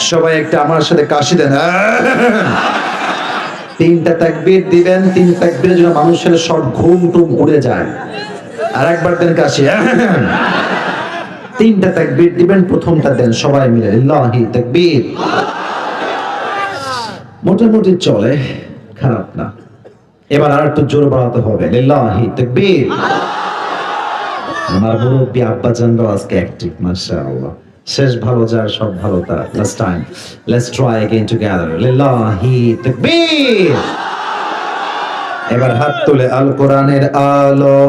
সবাই একটা আমার সাথে কাশি দেন। তিনটা তাকবীর দিবেন, তিন তাকবীরের জন্য মানুষের সব ঘুম টুম উড়ে যায়। আর একবার দেন কাশি। তিনটা তাকবীর দিবেন, প্রথমটা দেন সবাই মিলে লিল্লাহি তাকবীর। মোটামুটি চলে, খারাপ না। এবার আর একটু জোর বাড়াতে হবে, লিল্লাহি তাকবীর। আমার মুরব্বী আব্বা জানরাও আজকে অ্যাক্টিভ, মাশাআল্লাহ। শেষ ভালো যার সব ভালো তার। Last time, let's try again together, লিল্লাহি তাকবীর। এবার হাত তুলে আল কোরআনের আলো,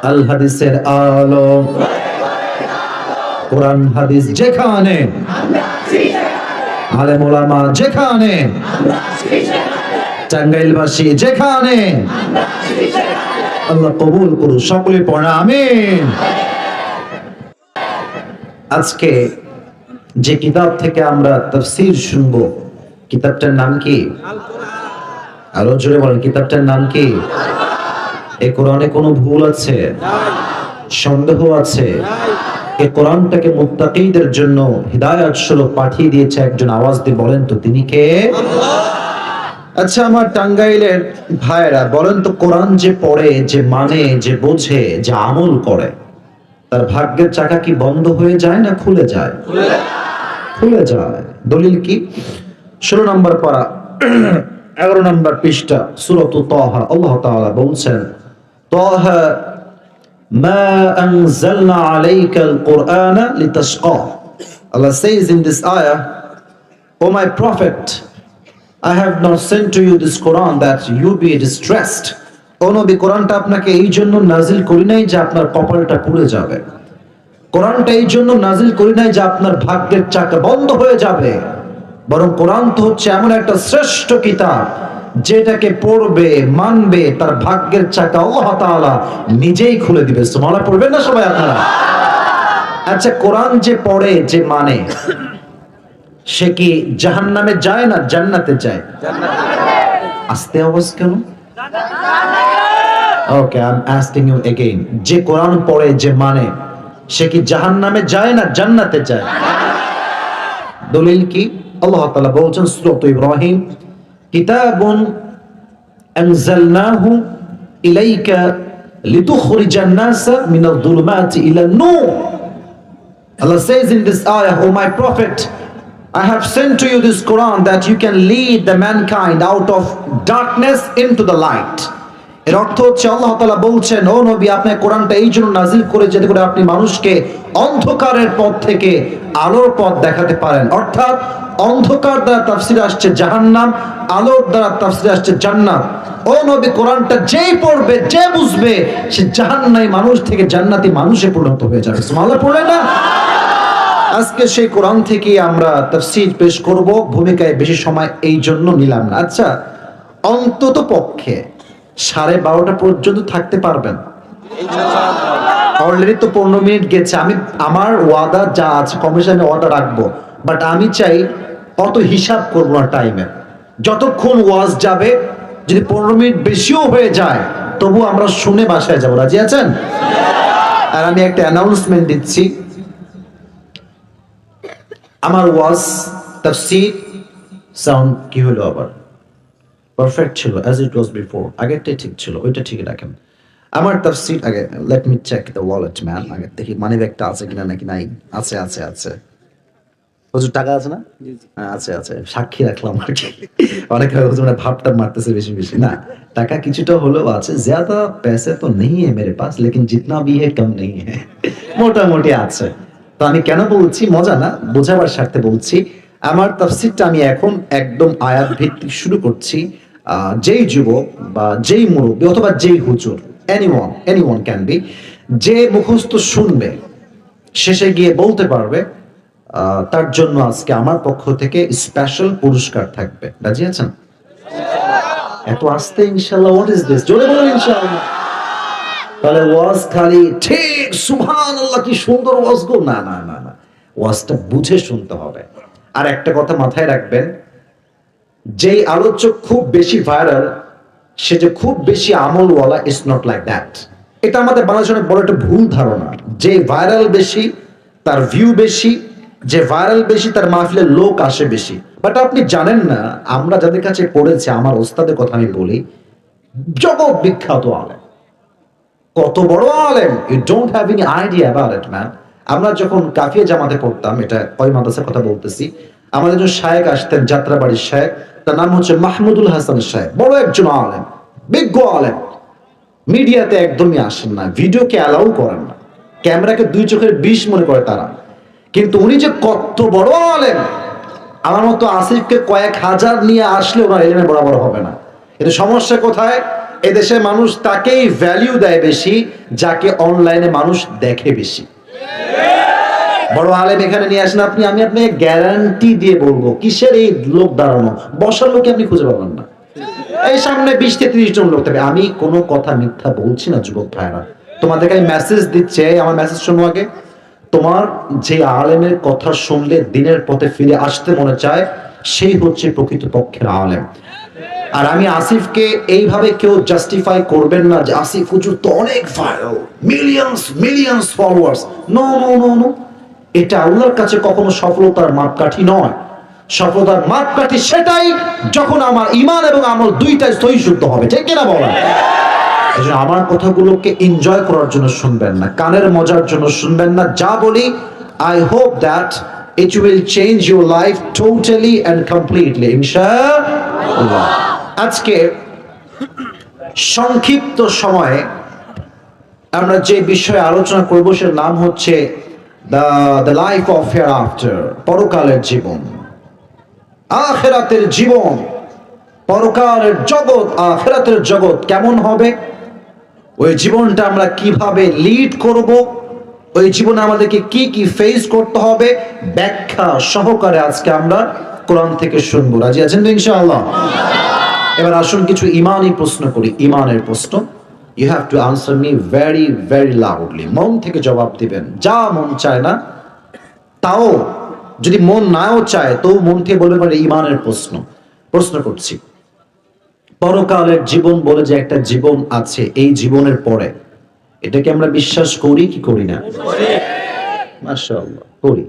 আল হাদিসের আলো, কোরআন হাদিস যেখানে, আলেম ওলামা যেখানে, টাঙ্গাইলবাসী যেখানে, আল্লাহ কবুল করুন। সকলে পড়া আমিন। আজকে যে কিতাব থেকে আমরা তাফসীর শুনবো, কিতাবটার নাম কি? আরো জোরে বলেন, কিতাবটার নাম কি? এই কোরআনে কোনো ভুল আছে? সন্দেহ আছে? এই কোরআনটাকে মুত্তাকিদের জন্য হিদায়াত স্বরূপ পাঠিয়ে দিয়েছে একজন। আওয়াজ দিয়ে বলেন তো তিনি কে? আচ্ছা আমার টাঙ্গাইলের ভাইরা বলেন তো, কোরআন যে পড়ে, যে মানে, যে বোঝে, যে আমল করে, তার ভাগ্যের চাকা কি বন্ধ হয়ে যায় না খুলে যায়? খুলে যায়। দলিল কি? 16 নম্বর পারা 11 নম্বর পৃষ্ঠা সূরাত তাহা, আল্লাহ তাআলা বলছেন, তাহা মা আনজালনা আলাইকাল কুরআনা লিতাশকা। Allah says in this ayah, O my prophet, I have not sent to you this Quran that you be distressed. ও নবী, কোরআনটা আপনাকে এই জন্য নাজিল করি নাই যে আপনার কপালটা পুড়ে যাবে। কোরআনটা এই জন্য নাজিল করি নাই যে আপনার ভাগ্যের চাকা বন্ধ হয়ে যাবে। বরং কোরআন তো হচ্ছে এমন একটা শ্রেষ্ঠ কিতাব, যেটাকে পড়বে, মানবে, তার ভাগ্যের চাকা আল্লাহ তাআলা নিজেই খুলে দিবে। সুবহানাল্লাহ পড়বেন না সবাই আপনারা? আচ্ছা কোরআন যে পড়ে, যে মানে, সে কি জাহান্নামে যায় না জান্নাতে যায়? আস্তে আওয়াজ কেন? Okay, I am asking you again, যে কোরআন পড়ে, যে মানে, সে কি জাহান্নামে যায় না জান্নাতে যায়? দলিল কি? আল্লাহ তাআলা বলছেন সূরা ইব্রাহিম, কিতাবুন আনজালনাহু ইলাইকা লিতুখরিজান নাসা মিনাল যুলুমাতি ইলান নূর। Allah says in this ayah, O my prophet, I have sent to you this Quran that you can lead the mankind out of darkness into the light. এর অর্থ হচ্ছে আল্লাহ তাআলা বলছেন, ও নবী, আপনি কোরআনটা এই জন্য নাজিল করে যাতে করে আপনি মানুষকে অন্ধকারের পথ থেকে আলোর পথ দেখাতে পারেন। অর্থাৎ অন্ধকার দ্বারা তাফসীরে আসছে জাহান্নাম, আলোর দ্বারা তাফসীরে আসছে জান্নাত। ও নবী, কোরআনটা যেই পড়বে, যে বুঝবে, সে জাহান্নামী মানুষ থেকে জান্নাতি মানুষে পরিণত হয়ে যাবে। সুবহানাল্লাহ পড়ে না? আজকে সেই কোরআন থেকে আমরা তাফসীর পেশ করব। ভূমিকায় বেশি সময় এই জন্য নিলাম না। আচ্ছা, অন্তত পক্ষে 12:30 পর্যন্ত থাকতে পারবেন? অলরেডি তো 15 মিনিট গেছে। আমি আমার ওয়াদা যা আছে কমিশন আমি ওয়াদা রাখবো, বাট আমি চাই অত হিসাব করবো না টাইমে। যতক্ষণ ওয়াজ যাবে, যদি 15 মিনিট বেশিও হয়ে যায় তবু আমরা শুনে বাসায় যাবো। রাজি আছেন? আর আমি একটা অ্যানাউন্সমেন্ট দিচ্ছি, আমার ওয়াজ তাফসীর সাউন্ড কি হলো আবার? পারফেক্ট ছিল, অ্যাজ ইট ওয়াজ বিফোর। আগেরটাই ঠিক ছিল, ওইটা ঠিক রাখেন। আমার তাফসীর আগে, let me check the wallet man. আগে দেখি মানি ব্যাগটা আছে কিনা, নাকি নাই। আছে আছে আছে। হুজুর টাকা আছে না? আছে আছে, সাক্ষী রাখলাম আর কি। অনেকে হুজুর মানে ভাবটা মারতেছে বেশি বেশি। না, টাকা কিছুটা হলেও আছে। ज़्यादा पैसे तो नहीं है मेरे पास, लेकिन जितना भी है कम नहीं है। মোটামুটি আছে। তো আমি কেন বলছি, মজা না, বোঝাবার স্বার্থে বলছি। আমার তাফসীরটা আমি এখন একদম আয়াত ভিত্তিক শুরু করছি। যেই যুবক বা যেই মুরব্বী অথবা যেই হুজুর, এনিওয়ান ক্যান বি, যে মুখস্থ শুনবে, শেষে গিয়ে বলতে পারবে, তার জন্য আজকে আমার পক্ষ থেকে স্পেশাল পুরস্কার থাকবে। রাজি আছেন? এত আস্তে ইনশাআল্লাহ, হোয়াট ইজ দিস? জোরে বলুন ইনশাআল্লাহ। তাহলে ওয়াজ খালি ঠিক সুবহানাল্লাহ কি সুন্দর ওয়াজ গো, না না না না, ওয়াজটা বুঝে শুনতে হবে। আর একটা কথা মাথায় রাখবেন, যেই আলোচক খুব বেশি ভাইরাল, সে যে খুব বেশি আমলওয়ালা, ইটস নট লাইক দ্যাট। এটা আমাদের বাংলাদেশের বড় একটা ভুল ধারণা। যে ভাইরাল বেশি, তার ভিউ বেশি, যে ভাইরাল বেশি তার মাহফিলে লোক আসে বেশি। বাট আপনি জানেন না, আমরা যাদের কাছে পড়েছি, আমার ওস্তাদের কথা আমি বলি, জগৎ বিখ্যাত আলেম, কত বড় আলেম, you don't have any idea about it man. আমরা যখন কাফিয়া জামাতে পড়তাম, এটা কয় মাদ্রাসার কথা বলতেছি, আমাদের একজন শায়েখ আসতেন, যাত্রাবাড়ির শায়েখ, তার নাম হচ্ছে মাহমুদুল হাসান শায়েখ, বড় একজন আলেম, বিজ্ঞ আলেম। মিডিয়াতে একদমই আসেন না, ভিডিওকে অ্যালাউ করেন না, ক্যামেরাকে দুই চোখের বিষ মনে করে তারা। কিন্তু উনি যে কত বড় আলেম, আমার মতো আসিফকে কয়েক হাজার নিয়ে আসলে ওনার এলেমে বরাবর হবে না। কিন্তু সমস্যা কোথায়? এদেশের মানুষ তাকেই ভ্যালিউ দেয় বেশি যাকে অনলাইনে মানুষ দেখে বেশি। বড় আলেম এখানে নিয়ে আসেন আপনি, আমি আপনাকে গ্যারান্টি দিয়ে বলবো, কিসের এই লোক দাঁড়ানো, বসার লোকে আপনি খুঁজে পাবেন না। এই সামনে 20-30 জন লোক থাকবে। আমি কোনো কথা মিথ্যা বলছি না যুবক ভাইরা, তোমাদেরকে আমি মেসেজ দিচ্ছে, আমার মেসেজ শোনো আগে। তোমার যে আলেমের কথা শুনলে দিনের পথে ফিরে আসতে মনে চায়, সেই হচ্ছে প্রকৃত পক্ষের আলেম। আর আমি আসিফকে এইভাবে কেউ জাস্টিফাই করবেন না যে আসিফ হুজুর তো অনেক viral, millions followers. No no no no, এটা আল্লাহর কাছে কখনো সফলতার মাপকাঠি নয়। সফলতার মাপকাঠি সেটাই যখন আমার ঈমান এবং আমল দুইটাই সহি শুদ্ধ হবে, ঠিক কিনা বলেন? এজন্য আমার কথাগুলোকে এনজয় করার জন্য শুনবেন না, কানের মজার জন্য শুনবেন না। যা বলি, I hope that it will change your life totally and completely, ইনশাআল্লাহ। আজকে সংক্ষিপ্ত সময়ে আমরা যে বিষয়ে আলোচনা করব, সের নাম হচ্ছে দ্য লাইফ অফ হেয়ারআফটার, পরকালের জীবন, আখিরাতের জীবন, পরকালের জগৎ, আখিরাতের জগৎ কেমন হবে, ওই জীবনটা আমরা কিভাবে লিড করব, ওই জীবনে আমাদেরকে কি কি ফেস করতে হবে, ব্যাখ্যা সহকারে আজকে আমরা কোরআন থেকে শুনবো। রাজি আছেন তো ইনশাআল্লাহ? এবার আসুন কিছু ইমানি প্রশ্ন করি, ইমানের প্রশ্ন। You have to answer me very very loudly, মন থেকে জবাব দিবেন, যা মন চায় না তাও, যদি মন নাও চায় তো মন থেকে বলবেন মানে ইমানের প্রশ্ন করছি। পরকালের জীবন বলে যে একটা জীবন আছে, এই জীবনের পরে, এটাকে আমরা বিশ্বাস করি কি করি না? মাশাআল্লাহ, করি।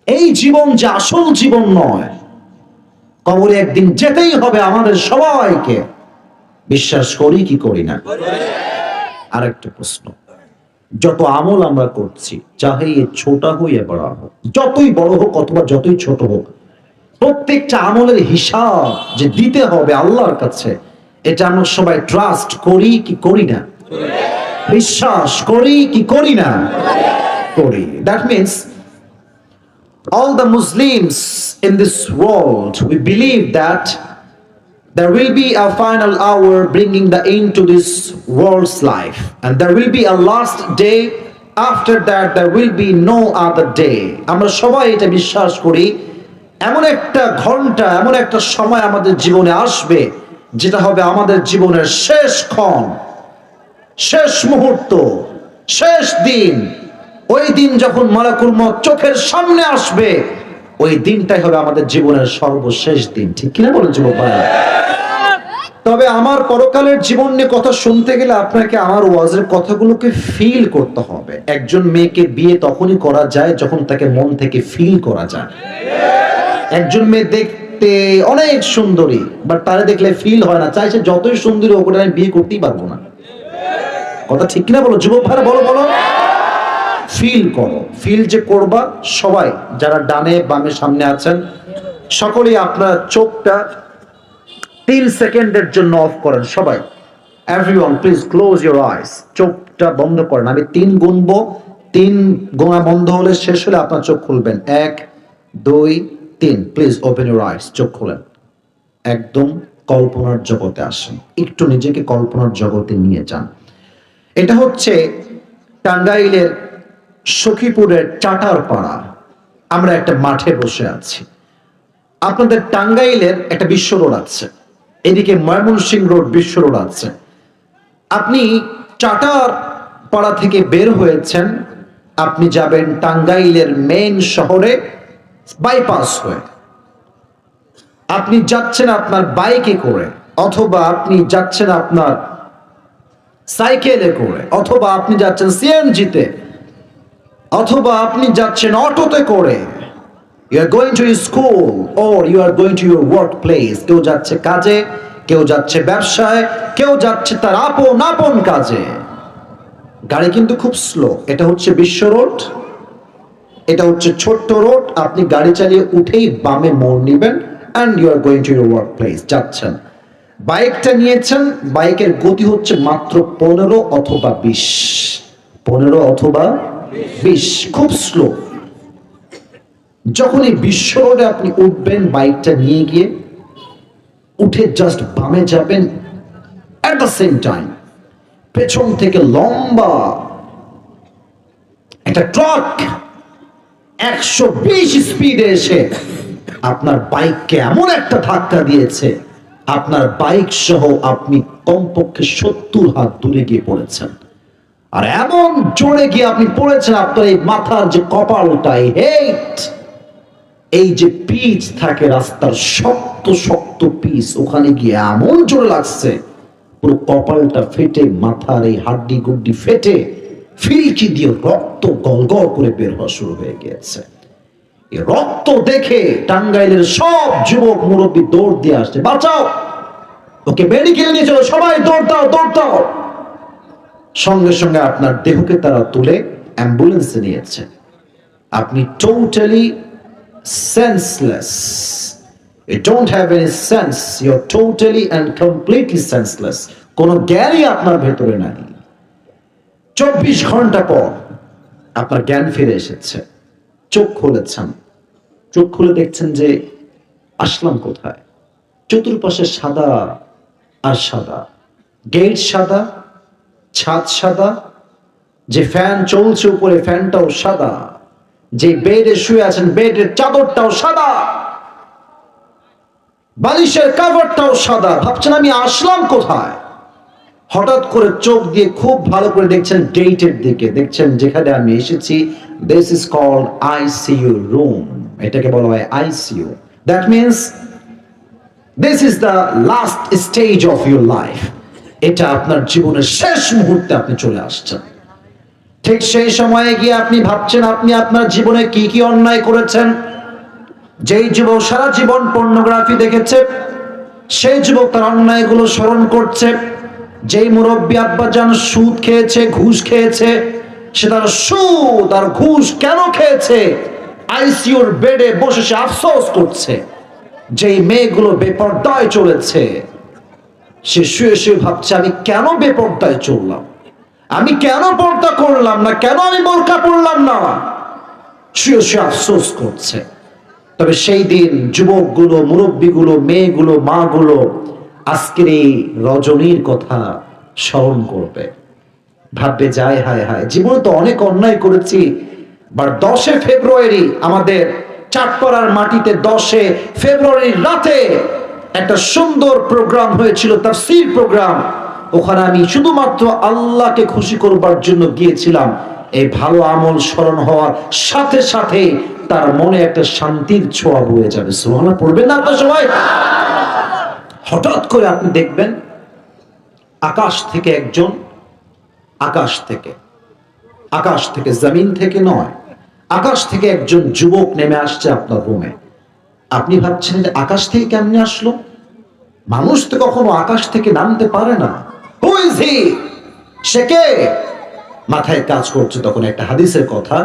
এই জীবন যে আসল জীবন নয়, কবরে একদিন যেতেই হবে আমাদের সবাইকে, বিশ্বাস করি কি করি না? আরেকটা প্রশ্ন, যত আমল আমরা করছি, চাহে ছোটা হোক ইয়া বড় হোক, যতই বড় হোক অথবা যতই ছোট হোক, প্রত্যেকটা আমলের হিসাব যে দিতে হবে আল্লাহর কাছে, এটা আমরা সবাই ট্রাস্ট করি কি করি না? বিশ্বাস করি কি করি না? করি। That means all the Muslims in this world, we believe that there will be a final hour bringing the end to this world's life, and there will be a last day. After that there will be no other day. আমরা সবাই এটা বিশ্বাস করি, এমন একটা ঘন্টা, এমন একটা সময় আমাদের জীবনে আসবে, যেটা হবে আমাদের জীবনের শেষ ক্ষণ, শেষ মুহূর্ত, শেষ দিন। ওই দিন যখন মালাকুল মউত চোখের সামনে আসবে, ওই দিনটাই হবে আমাদের জীবনের সর্বশেষ দিন, ঠিক কিনা বলেন যুবক ভাইরা? তবে আমার পরকালের জীবন নিয়ে কথা শুনতে গেলে আপনাকে আমার ওয়াজের কথাগুলোকে ফিল করতে হবে। একজন মেয়েকে বিয়ে তখনই করা যায় যখন তাকে মন থেকে ফিল করা যায়। একজন মেয়ে দেখতে অনেক সুন্দরী, বাট তারে দেখলে ফিল হয় না, চাইছে যতই সুন্দরী হোক, আমি বিয়ে করতেই পারবো না। কথা ঠিক কিনা বলো যুবক ভাইরা? বলো বলো। ফিল করো, ফিল যে করবা, সবাই যারা ডানে বামে সামনে আছেন, সকলেই আপনার চোখটা 3 সেকেন্ডের জন্য অফ করেন। সবাই, everyone please close your eyes, চোখটা বন্ধ করেন। আমি 3 গুনবো, 3 গোনা বন্ধ হলে, শেষ হলে আপনার চোখ খুলবেন। 1 2 3, প্লিজ ওপেন ইউর আইস, চোখ খুলেন। একদম কল্পনার জগতে আসেন, একটু নিজেকে কল্পনার জগতে নিয়ে যান। এটা হচ্ছে টাঙ্গাইলের সখীপুরের চাটারপাড়া। আমরা একটা মাঠে বসে আছি। আপনাদের টাঙ্গাইলের একটা বিশ্ব রোড আছে, এদিকে ময়মনসিংহ রোড, বিশ্ব রোড আছে। আপনি চাটারপাড়া থেকে বের হয়েছেন, আপনি যাবেন টাঙ্গাইলের মেইন শহরে বাইপাস হয়ে। আপনি যাচ্ছেন আপনার বাইকে করে, অথবা আপনি যাচ্ছেন আপনার সাইকেলে করে, অথবা আপনি যাচ্ছেন সিএনজিতে। অথবা আপনি যাচ্ছেন অটোতে করে, you are going to your school or you are going to your workplace, কেউ যাচ্ছে কাজে, কেউ যাচ্ছে ব্যবসায়, কেউ যাচ্ছে তার আপন কাজে। গাড়ি কিন্তু খুব স্লো। এটা হচ্ছে বিশ্ব রোড, এটা হচ্ছে ছোট্ট রোড। আপনি গাড়ি চালিয়ে উঠেই বামে মোড় নেবেন and you are going to your workplace, যাচ্ছেন। বাইকটা নিয়েছেন, বাইকের গতি হচ্ছে মাত্র 15 অথবা 20, 15 অথবা 20, খুব স্লো। যখন এই বিশ্ব রোডে আপনি উঠবেন, বাইকটা নিয়ে গিয়ে উঠে জাস্ট বামে যাবেন, এট দ্য সেম টাইম পেছন থেকে লম্বা একটা ট্রাক 120 স্পিডে এসে আপনার বাইককে এমন একটা ধাক্কা দিয়েছে, আপনার বাইক সহ আপনি কমপক্ষে 70 হাত দূরে গিয়ে পড়েছেন। আর এমন জোরে গিয়ে আপনি পড়েছেন, আপনার এই মাথার যে কপালটাই হেট, এই যে পিচ থাকে রাস্তার শক্ত শক্ত পিচ, ওখানে গিয়ে এমন জোরে লাগছে, পুরো কপালটা ফেটে, মাথার এই হাড্ডি গুড্ডি ফেটে ফিলকি দিয়ে রক্ত গলগল করে বের হওয়া শুরু হয়ে গিয়েছে। এই রক্ত দেখে টাঙ্গাইলের সব যুবক মুরব্বী দৌড় দিয়ে আসছে, বাঁচাও, ওকে মেডিকেল নিয়ে চলো, সবাই দৌড় দাও দৌড় দাও। সঙ্গে সঙ্গে আপনার দেহকে তারা তুলে অ্যাম্বুলেন্সে নিয়েছে। আপনি totally senseless, you don't have any sense, you're totally and completely senseless, কোনো জ্ঞানই আপনার ভেতরে নাই। 24 ঘন্টা পর আপনার জ্ঞান ফিরে এসেছে, চোখ খুলেছেন, চোখ খুলে দেখছেন যে আসলাম কোথায়। চতুর্পাশে সাদা আর সাদা, গেট সাদা, ছাদ সাদা, যে ফ্যান চলছে উপরে ফ্যানটাও সাদা, যে বেডে শুয়ে আছেন বেডের চাদরটাও সাদা, বালিশের কভারটাও সাদা। ভাবছেন আমি আসলাম কোথায়। হঠাৎ করে চোখ দিয়ে খুব ভালো করে দেখছেন ডেটের দিকে, দেখছেন যেখানে আমি এসেছি, this is called ICU room, এটাকে বলা হয় ICU. That means this is the last stage of your life, এটা আপনার জীবনের শেষ মুহূর্তে আপনি চলে আসছেন। ঠিক সেই সময়ে গিয়ে আপনি ভাবছেন আপনি আপনার জীবনে কি কি অন্যায় করেছেন। যেই যুবক সারা জীবন পর্নোগ্রাফি দেখেছে, সেই যুবক তার অন্যায়গুলো স্মরণ করছে। যেই মুরব্বী আব্বাজান সুদ খেয়েছে, ঘুষ খেয়েছে, সে তার সুদ আর ঘুষ কেন খেয়েছে আইসিইউর বেডে বসে সে আফসোস করছে। যেই মেয়েগুলো বেপরদায় চলেছে, সে শুয়ে শুয়ে ভাবছে আমি কেন বেপরদায় চললাম, আমি কেন পর্দা করলাম না, কেন আমি বোরকা পরলাম না, শুয়ে শুয়ে আফসোস করছে। তবে সেই দিন যুবকগুলো, মুরব্বীগুলো, মেয়েগুলো, মাগুলো আজকের এই রজনীর কথা স্মরণ করবে, ভাববে যায় হায় হায়, জীবনে তো অনেক অন্যায় করেছি, বাট 10 ফেব্রুয়ারি আমাদের চাটপাড়ার মাটিতে 10 ফেব্রুয়ারির রাতে একটা সুন্দর প্রোগ্রাম হয়েছিল, তাফসীর প্রোগ্রাম। ওখানে আমি শুধুমাত্র আল্লাহকে খুশি করবার জন্য গিয়েছিলাম। এই ভালো আমল স্মরণ হওয়ার সাথে সাথে তার মনে একটা শান্তির ছোঁয়া বয়ে যাবে। সুবহানাল্লাহ পড়বেন না আপনারা সবাই? হঠাৎ করে আপনি দেখবেন আকাশ থেকে একজন, আকাশ থেকে জমিন থেকে নয়, আকাশ থেকে একজন যুবক নেমে আসছে আপনার রুমে। আপনি ভাবছেন যে আকাশ থেকে কেমনে আসলো, মানুষ তো কখনো আকাশ থেকে নামতে পারে না। হু ইজ হি, সে কে? মাথায় কাজ করছে তখন একটা হাদিসের কথা,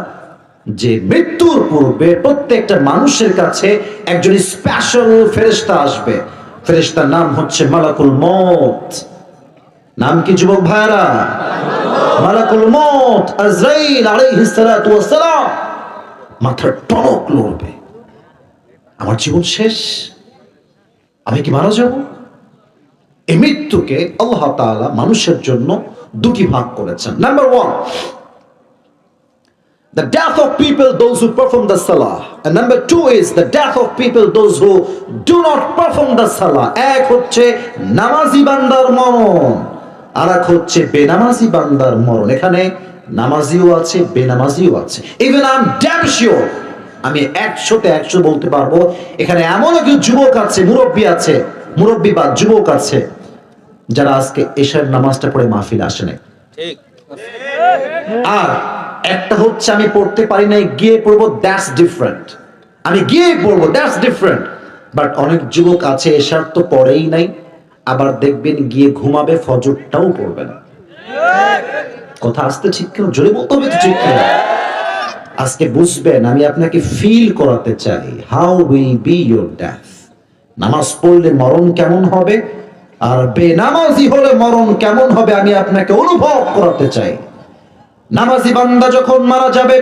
যে মৃত্যুর পূর্বে প্রত্যেকটা মানুষের কাছে একজন স্পেশাল ফেরেশতা আসবে। ফেরেশতার নাম হচ্ছে মালাকুল মউত। নাম কি যুবক ভাইরা? মালাকুল মউত আজরাইল আলাইহিস সালাতু ওয়াস সালাম। মাথার টনক লড়বে, আমার জীবন শেষ, আমি কি মারা যাব? এই মৃত্যুকে আল্লাহ তাআলা মানুষের জন্য দুটি ভাগ করেছেন। Number 1, the death of people those who perform the salah, and number 2 is the death of people those who do not perform the salah. এক হচ্ছে নামাজি বান্দার মরণ, আর এক হচ্ছে বেনামাজি বান্দার মরণ। এখানে নামাজিও আছে, বেনামাজিও আছে। Even I am damn sure, আমি 100তে 100 বলতে পারবো, এখানে এমন একজন যুবক আছে, মুরব্বী বা যুবক আছে যারা আজকে এশার নামাজটা পড়ে মাহফিল আসে নাই। ঠিক। আর একটা হচ্ছে আমি পড়তে পারি নাই, গিয়ে পড়বো, দ্যাটস ডিফারেন্ট। আমি গিয়ে পড়বো, দ্যাটস ডিফারেন্ট। বাট অনেক যুবক আছে এশার তো পড়েই নাই, আবার দেখবেন গিয়ে ঘুমাবে, ফজরটাও পড়বে না। কথা আসতে ঠিক কেন, জোরে বলতে হবে তো ঠিক কেন। আজকে বুঝবেন, আমি আপনাকে ফিল করাতে চাই how will be your death. নামাজ পড়লে মরণ কেমন হবে, আর বেনামাজি হলে মরণ কেমন হবে, আমি আপনাকে অনুভব করাতে চাই। নামাজি বান্দা যখন মারা যাবে,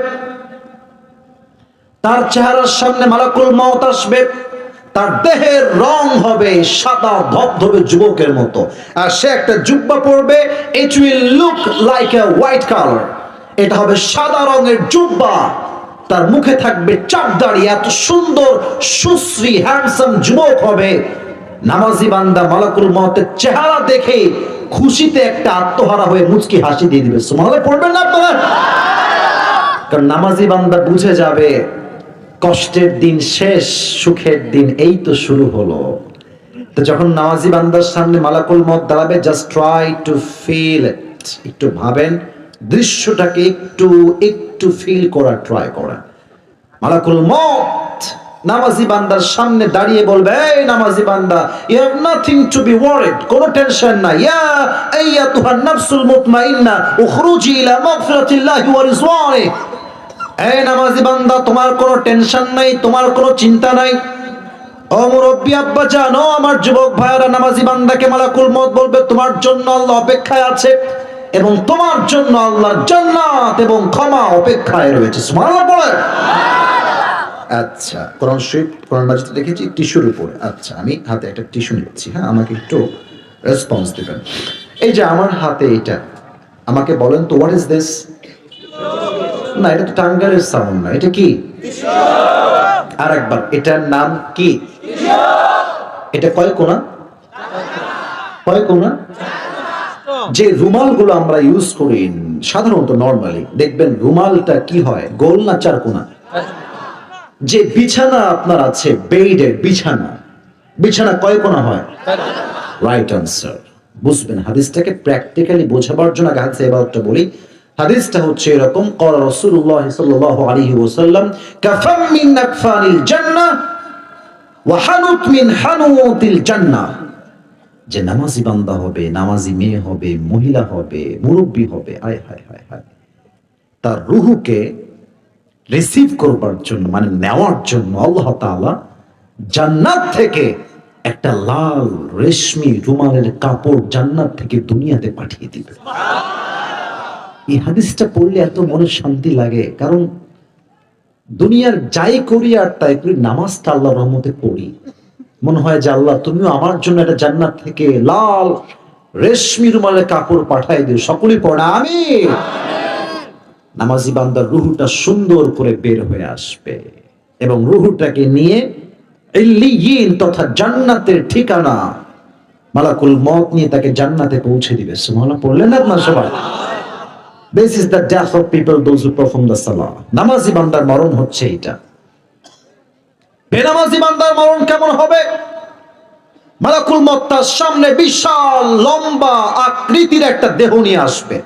তার চেহারার সামনে মালাকুল মউত আসবে, তার দেহের রং হবে সাদা ধবধবে যুবকের মতো, আর সে একটা জুব্বা পরবে, it will look like a white colour. এটা হবে সাদা রঙের জুব্বা, তার মুখে থাকবে চাপ দাড়ি, এত সুন্দর সুশ্রী হ্যান্ডসাম যুবক হবে। নামাজি বান্দা মালাকুল মউতের চেহারা দেখে খুশিতে একটা আত্মহারা হয়ে মুচকি হাসি দিয়ে দিবে। সুবহানাল্লাহ পড়বেন না আপনারা? কারণ নামাজি বান্দা বুঝে যাবে কষ্টের দিন শেষ, সুখের দিন এই তো শুরু হলো। তো যখন নামাজি বান্দার সামনে মালাকুল মউত দাঁড়াবে, just try to feel it. একটু ভাবেন, দৃশ্যটাকে একটু একটু ফিল করার ট্রাই করেন। মালাকুল মউত নামাজি বান্দার সামনে দাঁড়িয়ে বলবে, এই নামাজি বান্দা, you have nothing to be worried, কোনো টেনশন নাই। ইয়া আইয়াতুহান নাফসুল মুতমাইন্না উখরুজি ইলা মাগফিরাতিল্লাহি ওয়া রিজওয়ানি। এই নামাজি বান্দা, তোমার কোনো টেনশন নাই, তোমার কোনো চিন্তা নাই। ও মুরব্বি আব্বা জানো, আমার যুবক ভাইয়েরা, নামাজি বান্দাকে মালাকুল মউত বলবে, তোমার জন্য আল্লাহ অপেক্ষায় আছে এবং তোমার জন্য আল্লাহর জান্নাত এবং ক্ষমা অপেক্ষায় রয়েছে। সুবহানাল্লাহ পড়ে। আচ্ছা, কোরআন শরীফ, কোরআন মাজিদে দেখেছি টিস্যুর উপরে। আচ্ছা, আমি হাতে একটা টিস্যু নিচ্ছি, হ্যাঁ, আমাকে একটু রেসপন্স দিবেন। এই যে আমার হাতে এটা, আমাকে বলেন তো, হোয়াট ইজ দিস? না, এটা তো টাঙ্গারের সাউন্ড না, এটা কি? আর একবার, এটার নাম কি? এটা কয় কোনা? কয় কোনা? যে রুমালগুলো আমরা ইউজ করি সাধারণত নরমালি, দেখবেন রুমালটা কি হয়, গোল না চার কোনা? যে বিছানা আপনার আছে, বেডের বিছানা, বিছানা কয় কোনা হয়? Right answer. বুঝবেন, হাদিসটাকে প্র্যাকটিক্যালি বোঝাবার জন্য আগে হাদিসে এবারটা বলি। হাদিসটা হচ্ছে এরকম, ক্বালা রাসূলুল্লাহ সাল্লাল্লাহু আলাইহি ওয়াসাল্লাম, কাফাম মিন আকফানিল জান্নাহ ওয়া হানুত মিন হানুতিল জান্নাহ। যে নামাজি বান্দা হবে, নামাজি মেয়ে হবে, মহিলা হবে, মুরব্বী হবে, আয় হায় হায় হায়, তার রূহকে রিসিভ করবার জন্য, মানে নেওয়ার জন্য আল্লাহ তাআলা জান্নাত থেকে একটা লাল রেশমি রুমালের কাপড় জান্নাত থেকে দুনিয়াতে পাঠিয়ে দিবে। এই হাদিসটা পড়লে এত মনে শান্তি লাগে, কারণ দুনিয়ার যাই করি আর তাই করি, নামাজটা আল্লাহর রহমতে পড়ি, মনে হয় যে আল্লাহ তুমিও আমার জন্য একটা জান্নাত থেকে লাল রেশমি রুমালের কাপড় পাঠাই দিও। সকলেই পড়া আমিন। নামাজি বান্দার রুহুটা সুন্দর করে বের হয়ে আসবে এবং রুহুটাকে নিয়ে ইল্লিয়িন তথা জান্নাতের ঠিকানা মালাকুল মউত নিয়ে তাকে জান্নাতে পৌঁছে দিবে। সুবহানাল্লাহ পড়লেন না আপনারা সবাই? This is the death of people, those who perform the salah. নামাজি বান্দার মরণ হচ্ছে এটা। বেনামাজি বান্দার মরণ কেমন হবে? মালাকুল মউত তার সামনে বিশাল লম্বা আকৃতির একটা দেহ নিয়ে আসবে।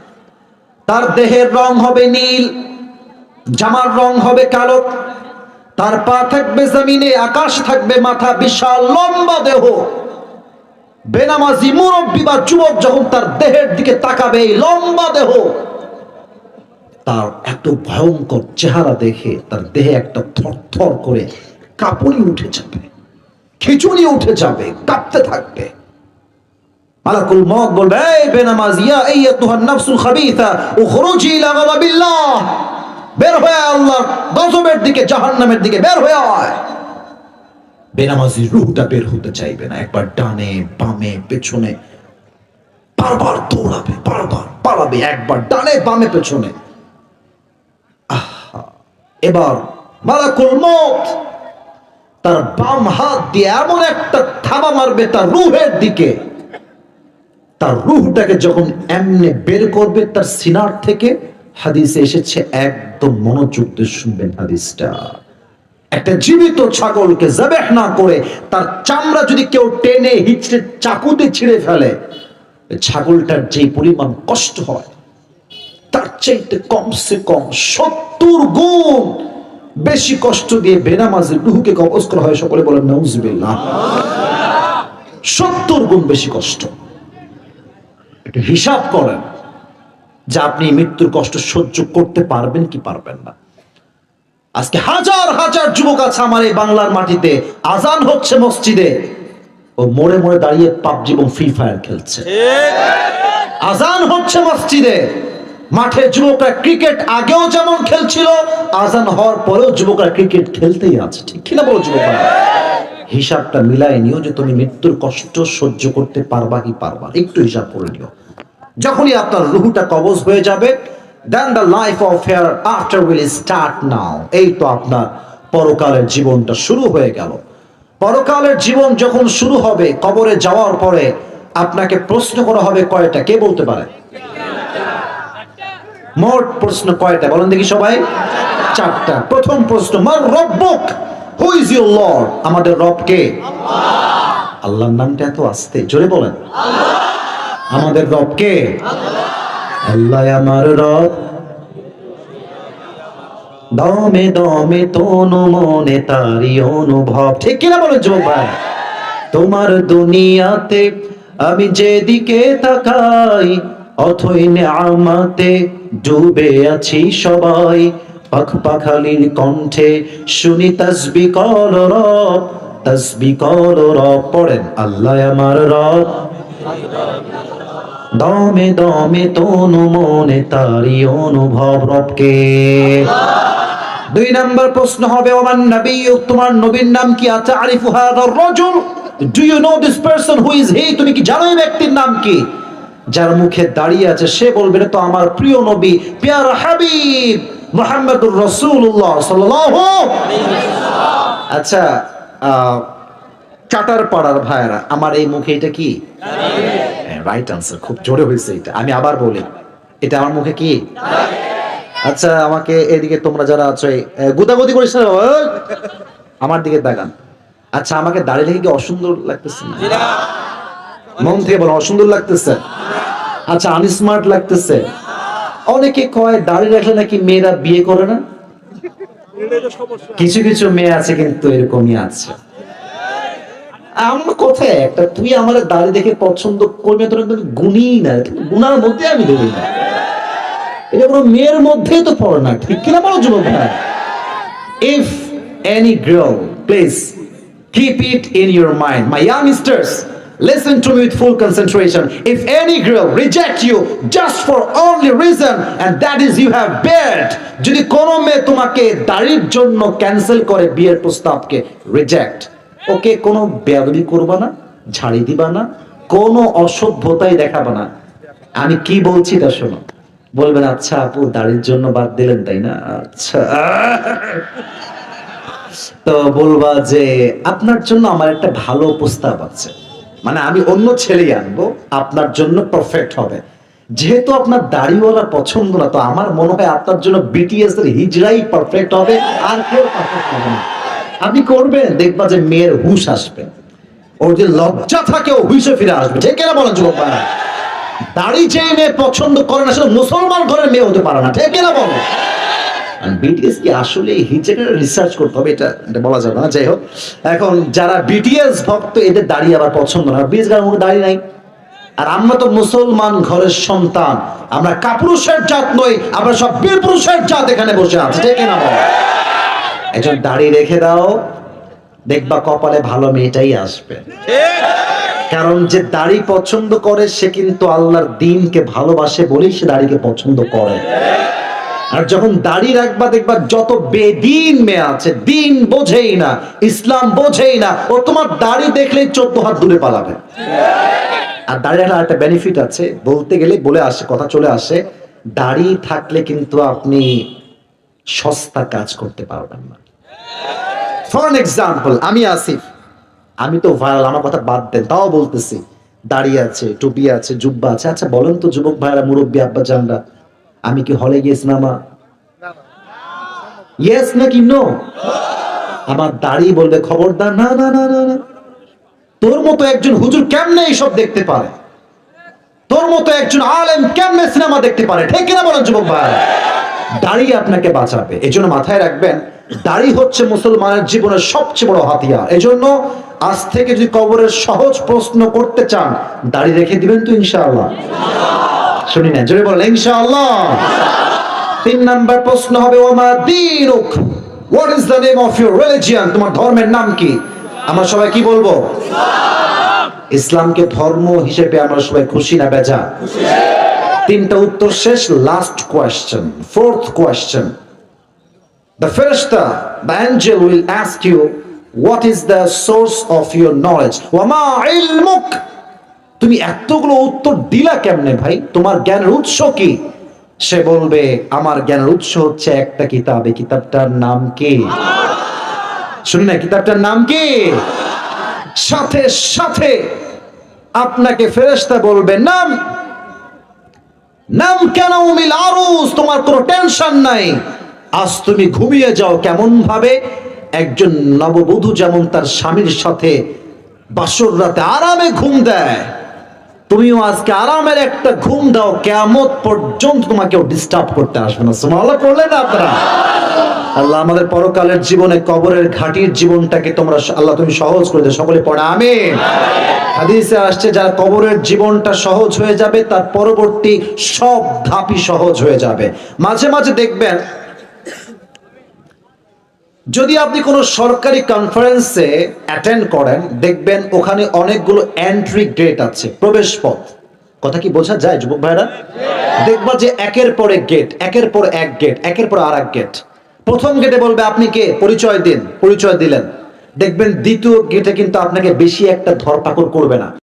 তার দেহের রং হবে নীল, জামার রং হবে কালো, তার পা থাকবে জমিনে, আকাশ থাকবে মাথা, বিশাল লম্বা দেহ। বেনামাজি মুরব্বী বা যুবক যখন তার দেহের দিকে তাকাবে, এই লম্বা দেহ, তার এত ভয়ঙ্কর চেহারা দেখে তার দেহে একটা থরথর করে কাঁপুনি উঠে যাবে, খিঁচুনি উঠে যাবে, কাঁপতে থাকবে। মালাকুল মউত বলবে, এই বেনামাজি, ইয়া আইয়াতুহান নাফসুল খাবিসা উখরুজি ইলা গাযাবিল্লাহ, বের হয়ে আল্লাহর গজবের দিকে, জাহান্নামের দিকে বের হয়ে আয়। বেনামাজি রূহটা বের হতে চাইবে না, একবার ডানে বামে পেছনে বারবার দৌড়াবে, বারবার পালাবে, একবার ডানে বামে পেছনে। এবার মালাকুল মউত তার বাম হাত দিয়ে এমন একটা থাবা মারবে তার রূহের দিকে, তার রূহটাকে যখন এমনি বের করবে তার সিনার থেকে, হাদিসে এসেছে, একদম মনোযোগ দিয়ে শুনবেন হাদিসটা, একটা জীবিত ছাগলকে যাবেহ না করে তার চামড়া যদি কেউ টেনে হিচড়ে চাকুতে ছিঁড়ে ফেলে, ছাগলটার যে পরিমাণ কষ্ট হয় তার চাইতে কমসে কম 70 গুণ বেশি কষ্ট দিয়ে বেনামাজির রূহকে কবজ করা হয়। সকলে বলেন নাউজুবিল্লাহ। 70 গুণ বেশি কষ্ট। একটু হিসাব করেন যে আপনি মৃত্যুর কষ্ট সহ্য করতে পারবেন কি পারবেন না। আজকে হাজার হাজার যুবক আছে আমার এই বাংলার মাটিতে, আজান হচ্ছে মসজিদে, ও মোড়ে মোড়ে দাঁড়িয়ে পাবজি এবং ফ্রি ফায়ার খেলছে। আজান হচ্ছে মসজিদে, মাঠে যুবকরা ক্রিকেট আগেও যেমন খেলছিল, আজান হওয়ার পরেও যুবকরা ক্রিকেট খেলতেই আছে। ঠিক কিনা বলো যুবকরা? হিসাবটা মিলাই নিও যে তুমি মৃত্যুর কষ্ট সহ্য করতে পারবা কি পারবা, একটু হিসাব করে নিও। যখনই আপনার রুহটা কবজ হয়ে যাবে, then the life of hereafter will start now. এই তো আপনার পরকালের জীবনটা শুরু হয়ে গেল। পরকালের জীবন যখন শুরু হবে, কবরে যাওয়ার পরে আপনাকে প্রশ্ন করা হবে কয়টা? কে বলতে পারে? মোট প্রশ্ন কয়টা বলেন দেখি সবাই? 4টা। প্রথম প্রশ্ন, মান রব্বুক, হু ইজ ইউর লর্ড? আমাদের রব কে? আল্লাহ। আল্লাহর নামটা এত আস্তে, জোরে বলেন। আল্লাহ। আমাদের রব কে? আল্লাহ। আল্লাহ আমার রব, দমে দমে তনু মনে তারি অনুভব। ঠিক কিনা বলেন যুবক ভাই? তোমার দুনিয়াতে আমি যেদিকে তাকাই, অথই নেয়ামতে ডুবে আছি সবাই। পাখ পাখালির কণ্ঠে শুনি তাসবিহ কর রব, তাসবিহ কর রব। পড়েন, আল্লাহ আমার রব, দমে দমে তনু মনে তারি অনুভব। রবকে। 2 নম্বর প্রশ্ন হবে, ওমান নবিয়্যুক, তোমার নবীর নাম কি? আতারিফু হাযার রাজুল, do you know this person, who is he? তুমি কি জানো এই ব্যক্তির নাম কি? যার মুখে দাঁড়িয়ে আছে সে বলবে এটা তো আমার প্রিয় নবী, প্যারা হাবিব মুহাম্মদুর রাসূলুল্লাহ সাল্লাল্লাহু আলাইহি ওয়াসাল্লাম। আচ্ছা, চাটার পাড়ার ভাইরা, আমার এই মুখে এটা কি? রাইট আনসার, খুব জোরে হয়েছে এটা। আমি আবার বলি, এটা আমার মুখে কি? আচ্ছা, আমাকে এদিকে তোমরা যারা আছো গুদাগুদি করিস না, আমার দিকে তাকান। আচ্ছা, আমাকে দাড়ি রেখে কি অসুন্দর লাগতেছে না? মন থেকে বলো, অসুন্দর লাগতেছে? আচ্ছা, আনস্মার্ট লাগতেছে? অনেকে কয় দাড়ি রাখলে নাকি মেয়েরা বিয়ে করে না। কিছু কিছু মেয়ে আছে কিন্তু এরকমই আছে। আমার কোথায় একটা, তুই আমার দাড়ি দেখে পছন্দ করবি, তোর গুণী না, গুনার মধ্যে আমি ধরি না, এটা কোনো মেয়ের মধ্যে তো পড়ে না। ঠিক কিনা বলো যুবক ভাই? If any girl, please keep it in your mind, my youngsters, listen to me with full concentration. If any girl reject you just for only reason, and that is you have beard, যদি কোনো মেয়ে তোমাকে দাড়ির জন্য cancel করে বিয়ের প্রস্তাবকে, reject, ওকে কোনো বেয়াদবি করবা না, ঝাড়ি দিবা না, কোনো অসভ্যতাই দেখাবা না। আমি কি বলছি তা শোনো। বলবেন, আচ্ছা আপু দাড়ির জন্য বাদ দিলেন তাই না? আচ্ছা, তো বলবা যে আপনার জন্য আমার একটা ভালো প্রস্তাব আছে, মানে আমি অন্য ছেলেই আনবো, আপনার জন্য পারফেক্ট হবে। যেহেতু আপনার দাড়িওয়ালা পছন্দ না, তো আমার মনে হয় আপনার জন্য বিটিএস এর হিজড়াই পারফেক্ট হবে, আর কেউ পারফেক্ট হবে না। আপনি করবেন, দেখবা যে মেয়ের হুঁশ আসবে, ওর যে লজ্জা থাকে ও হুঁশে ফিরে আসবে। ঠিক কিনা বলেন যুবক ভাই? দাড়ি যে মেয়ে পছন্দ করে না, সেটা মুসলমান ঘরের মেয়ে হতে পারে না। ঠিক কিনা বলো? বিটিএস কি আসলে হিজড়া রিসার্চ করতে হবে, এটা বলা যাবে না। যাই হোক, এখন যারা বিটিএস ভক্ত, এদের দাড়ি আবার পছন্দ না, বিটিএস গায়ের মুখে দাড়ি নাই। আর আমরা তো মুসলমান ঘরের সন্তান, আমরা কাপুরুষের জাত নই, আমরা সব বীর পুরুষের জাত এখানে বসে আছে। ঠিক কিনা বলো? একজন দাড়ি রেখে দাও, দেখবা কপালে ভালো মেয়েটাই আসবে। কারণ যে দাড়ি পছন্দ করে সে কিন্তু আল্লাহর দ্বীনকে ভালোবাসে বলেই সে দাড়িকে পছন্দ করে। আর যখন দাড়ি রাখবা, দেখবা যত বেদিন মেয়ে আছে, দিন বোঝেই না, ইসলাম বোঝেই না, ও তোমার দাড়ি দেখলেই 14 হাত দূরে পালাবে। আর দাড়ি রাখলে একটা বেনিফিট আছে, বলতে গেলে বলে আসে, কথা চলে আসে, দাড়ি থাকলে কিন্তু আপনি সস্তা কাজ করতে পারবেন না। ফর অ্যান এক্সাম্পল, আমি আসিফ, আমি তো ভাইরাল, আমার কথা বাদ দেন, তাও বলতেছি, দাড়ি আছে, টুপি আছে, জুব্বা আছে। আচ্ছা বলেন তো যুবক ভাইরা, মুরব্বী আব্বা জানরা, আমি কি হলে গিয়ে সিনেমা ইয়েস নাকি নো? আমার দাড়ি বলবে খবরদার, না না না না না, তোর মতো একজন হুজুর কেমনে এইসব দেখতে পারে? তোর মতো একজন আলেম কেমনে সিনেমা দেখতে পারে? ঠিক কিনা বলেন যুবক ভাই? দাড়ি আপনাকে বাঁচাবে। এই জন্য মাথায় রাখবেন, দাড়ি হচ্ছে মুসলমানের জীবনের সবচেয়ে বড় হাতিয়ার। এই জন্য আজ থেকে যদি কবরের সহজ প্রশ্ন করতে চান, দাড়ি রেখে দিবেন তো ইনশাআল্লাহ? শুনি না, জোরে বলেন ইনশাআল্লাহ। 3 নাম্বার প্রশ্ন হবে, ওমা দীনুক, what is the name of your religion? তোমার ধর্মের নাম কি? আমরা সবাই কি বলবো? ইসলামকে ধর্ম হিসেবে আমরা সবাই খুশি না বেজা? 3টা উত্তর শেষ। Last question, 4th question. The Farishta, the angel will ask you, what is the source of your knowledge? ওয়ামা ইলমুক, তুমি এতগুলো উত্তর দিলা কেমনে ভাই? তোমার জ্ঞানের উৎস কি? সে বলবে, আমার জ্ঞানের উৎস হচ্ছে একটা কিতাব। এই কিতাবটার নাম কি? শুনি না, কিতাবটার নাম কি? সাথে সাথে আপনাকে ফেরেশতা বলবে, নাম নাম কেন উমিল আরুস, তোমার কোনো টেনশন নাই, আজ তুমি ঘুমিয়ে যাও। কেমন ভাবে? একজন নববধূ যেমন তার স্বামীর সাথে বাসর রাতে আরামে ঘুম দেয়, তুমিও আজকে আরামের একটা ঘুম দাও, কিয়ামত পর্যন্ত তোমাকে ডিস্টার্ব করতে আসবে না। সুবহানাল্লাহ পড়লেন না আপনারা? আল্লাহ আমাদের পরকালের জীবনে, কবরের ঘাটির জীবনটাকে তোমরা আল্লাহ তুমি সহজ করে দাও। সকলে পড়ে আমিন। হাদিসে আসছে, যার কবরের জীবনটা সহজ হয়ে যাবে, তার পরবর্তী সব ধাপই সহজ হয়ে যাবে। মাঝে মাঝে দেখবেন, যদি আপনি কোনো সরকারি কনফারেন্সে অ্যাটেন্ড করেন, দেখবেন ওখানে অনেকগুলো এন্ট্রি গেট আছে, প্রবেশ পথ। কথা কি বোঝা যায় যুবক ভাইরা? দেখবা যে একের পর এক গেট, একের পর এক গেট, একের পর আর এক গেট। প্রথম গেটে বলবে আপনি কে, পরিচয় দিন, পরিচয় দিলেন। দেখবেন দ্বিতীয় গেটে কিন্তু আপনাকে বেশি একটা ধরপাকড় করবে না।